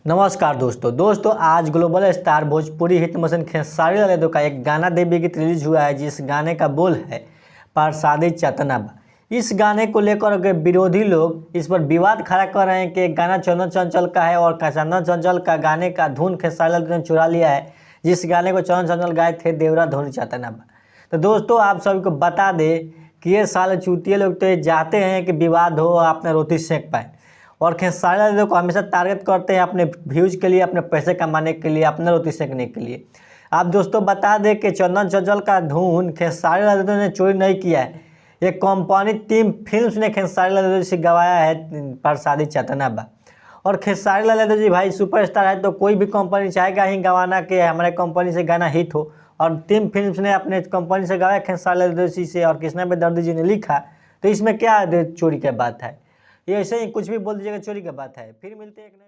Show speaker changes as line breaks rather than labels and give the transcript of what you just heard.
नमस्कार दोस्तों आज global star Bhojpuri hit machine Khesari Lal Yadav का एक गाना देवी गीत रिलीज हुआ है, जिस गाने का बोल है प्रसादी चतना बा। इस गाने को लेकर के विरोधी लोग इस पर विवाद खड़ा कर रहे हैं कि गाना चंदन चंचल का है और चंदन चंचल का गाने का धुन खेसारी लाल यादव ने चुरा लिया है, जिस गाने को चंदन चंचल गाए थे देवरा धोनी चतना बा। तो दोस्तों आप सभी को बता दें कि ये साल चूतिए लोग तो ये चाहते हैं कि विवाद हो, अपना रोटी सेक पाए और खेसारी लाल यादव को हमेशा टारगेट करते हैं अपने व्यूज के लिए, अपने पैसे कमाने के लिए, अपना रोटी सेकने के लिए। आप दोस्तों बता दें कि चंदन चंचल का धुन खेसारी लाल यादव ने चोरी नहीं किया है। ये कंपनी टीम फिल्म्स ने खेसारी लाल यादव से गवाया है प्रसादी चतना बा। और खेसारी लाल यादव जी भाई सुपरस्टार है, तो कोई भी कंपनी चाहेगा ही गवाना कि हमारे कंपनी से गाना हिट हो। और टीम फिल्म्स ने अपने कंपनी से गवाया खेसारी लाल यादव जी से, और कृष्णा बेदर्दी जी ने लिखा, तो इसमें क्या चोरी की बात है? ये ऐसे ही कुछ भी बोल दीजिएगा चोरी की बात है। फिर मिलते हैं एक नए